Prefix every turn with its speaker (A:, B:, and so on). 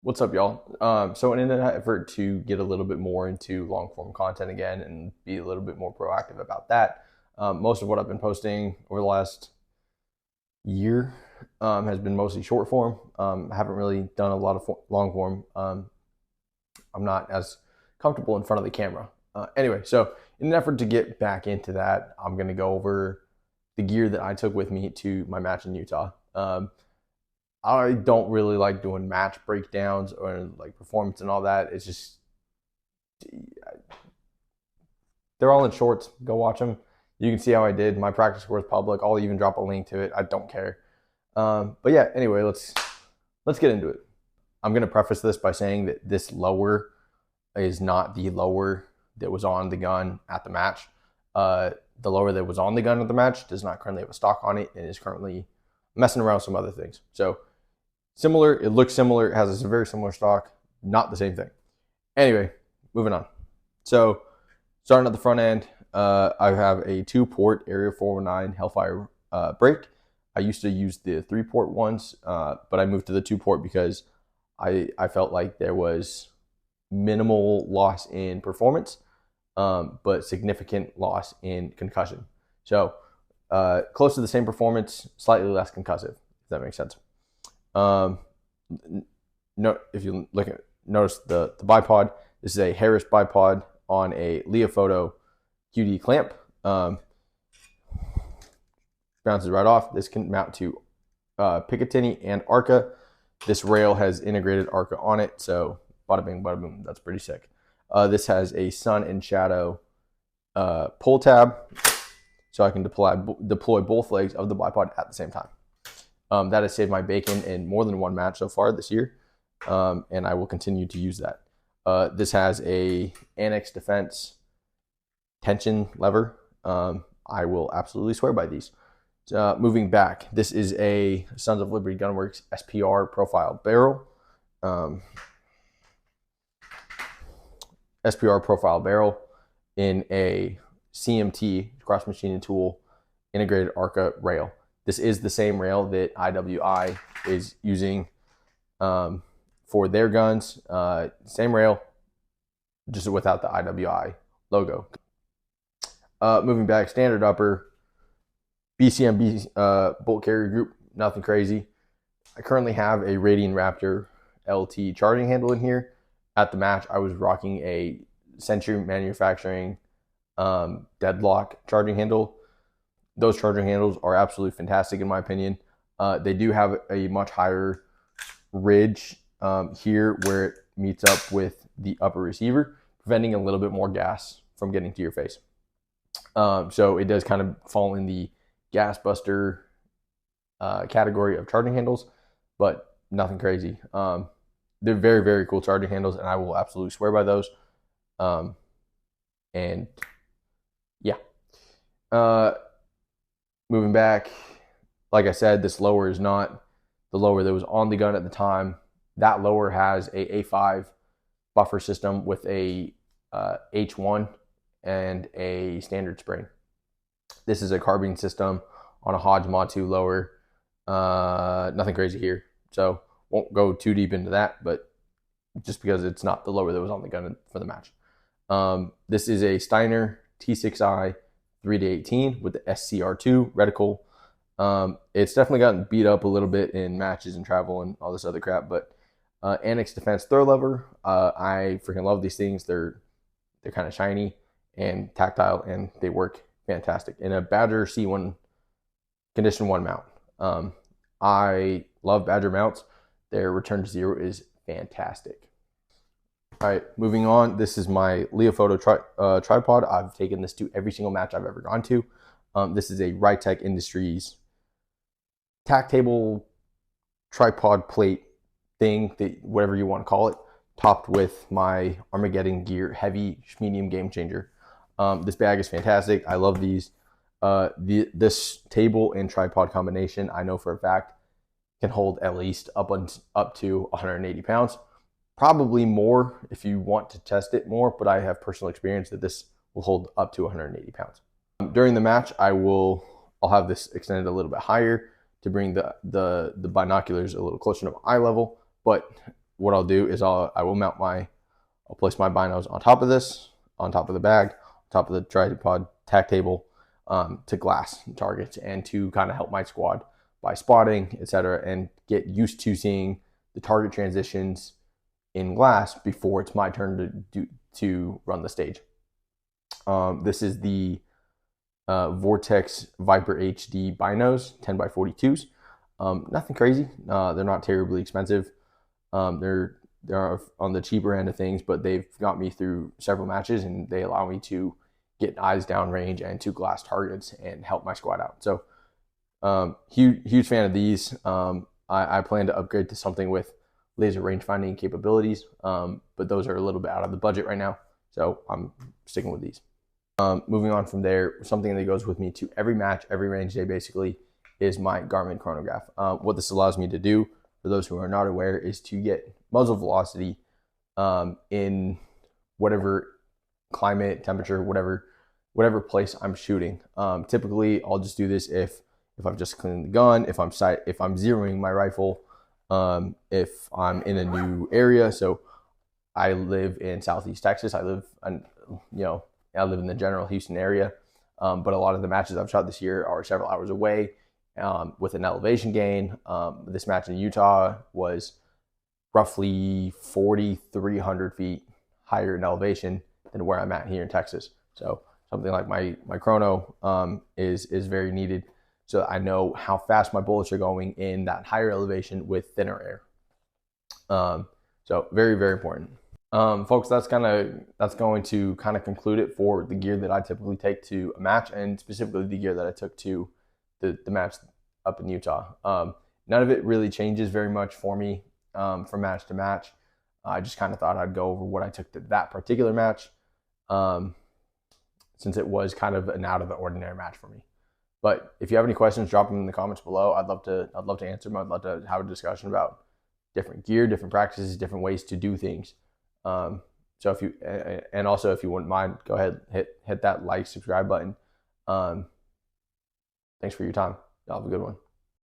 A: What's up, y'all? So in an effort to get a little bit more into long form content again and be a little bit more proactive about that, most of what I've been posting over the last year has been mostly short form. I haven't really done a lot of long form. I'm not as comfortable in front of the camera. Anyway, so in an effort to get back into that, I'm going to go over the gear that I took with me to my match in Utah. I don't really like doing match breakdowns or like performance and all that. It's just they're all in shorts. Go watch them. You can see how I did. My practice score is public. I'll even drop a link to it. I don't care. But yeah, anyway, let's get into it. I'm gonna preface this by saying that this lower is not the lower that was on the gun at the match. The lower that was on the gun at the match does not currently have a stock on it and is currently messing around with some other things. So similar, it looks similar, it has a very similar stock, not the same thing. Anyway, moving on. So starting at the front end, I have a 2-port Area 409 Hellfire brake. I used to use the 3-port ones, but I moved to the 2-port because I felt like there was minimal loss in performance, but significant loss in concussion. So close to the same performance, slightly less concussive, if that makes sense. No, if you notice the bipod, this is a Harris bipod on a Leofoto QD clamp. Bounces right off. This can mount to Picatinny and Arca. This rail has integrated Arca on it, so bada bing, bada boom. That's pretty sick. This has a sun and shadow pull tab, so I can deploy both legs of the bipod at the same time. That has saved my bacon in more than one match so far this year, and I will continue to use that. This has a Annex Defense tension lever. I will absolutely swear by these. Moving back, this is a Sons of Liberty Gunworks SPR profile barrel. SPR profile barrel in a CMT, cross machining tool, integrated Arca rail. This is the same rail that IWI is using for their guns. Same rail, just without the IWI logo. Moving back, standard upper, BCMB bolt carrier group, nothing crazy. I currently have a Radian Raptor LT charging handle in here. At the match, I was rocking a Century Manufacturing deadlock charging handle. Those charging handles are absolutely fantastic in my opinion. They do have a much higher ridge here where it meets up with the upper receiver, preventing a little bit more gas from getting to your face. So it does kind of fall in the gas buster category of charging handles, but nothing crazy. They're very, very cool charging handles, and I will absolutely swear by those. And yeah. Moving back, like I said, this lower is not the lower that was on the gun at the time. That lower has a A5 buffer system with a H1 and a standard spring. This is a carbine system on a Hodge Mod 2 lower. Nothing crazy here. So won't go too deep into that, but just because it's not the lower that was on the gun for the match. This is a Steiner T6i 3-18 with the SCR2 reticle. It's definitely gotten beat up a little bit in matches and travel and all this other crap, but Annex Defense throw lever. I freaking love these things. They're kind of shiny and tactile, and they work fantastic. In a Badger C1 Condition 1 mount. I love Badger mounts. Their return to zero is fantastic. All right, moving on. This is my Leofoto tripod. I've taken this to every single match I've ever gone to. This is a Rytech Industries tack table tripod plate thing, that whatever you want to call it, topped with my Armageddon Gear heavy medium game changer. This bag is fantastic. I love these. This table and tripod combination, I know for a fact, can hold at least up to 180 pounds. Probably more if you want to test it more, but I have personal experience that this will hold up to 180 pounds. During the match, I'll have this extended a little bit higher to bring the binoculars a little closer to eye level, but what I'll do is I'll place my binos on top of this, on top of the bag, on top of the tripod tack table, to glass targets and to kind of help my squad by spotting, etc., and get used to seeing the target transitions in glass before it's my turn to run the stage. This is the Vortex Viper HD binos, 10x42s. Nothing crazy. They're not terribly expensive. They're on the cheaper end of things, but they've got me through several matches, and they allow me to get eyes down range and to glass targets and help my squad out. So huge fan of these. I plan to upgrade to something with laser range finding capabilities, but those are a little bit out of the budget right now, so I'm sticking with these. Moving on from there, something that goes with me to every match, every range day basically, is my Garmin chronograph. What this allows me to do, for those who are not aware, is to get muzzle velocity in whatever climate, temperature, whatever place I'm shooting. Typically, I'll just do this if I've just cleaned the gun, if I'm zeroing my rifle, if I'm in a new area. So I live in Southeast Texas. I live in the general Houston area, but a lot of the matches I've shot this year are several hours away, with an elevation gain. This match in Utah was roughly 4,300 feet higher in elevation than where I'm at here in Texas. So something like my chrono is very needed, so that I know how fast my bullets are going in that higher elevation with thinner air. So very, very important. Folks, that's going to kind of conclude it for the gear that I typically take to a match, and specifically the gear that I took to the match up in Utah. None of it really changes very much for me from match to match. I just kind of thought I'd go over what I took to that particular match, since it was kind of an out of the ordinary match for me. But if you have any questions, drop them in the comments below. I'd love to answer them. I'd love to have a discussion about different gear, different practices, different ways to do things. So if you wouldn't mind, go ahead, hit that like, subscribe button. Thanks for your time. Y'all have a good one.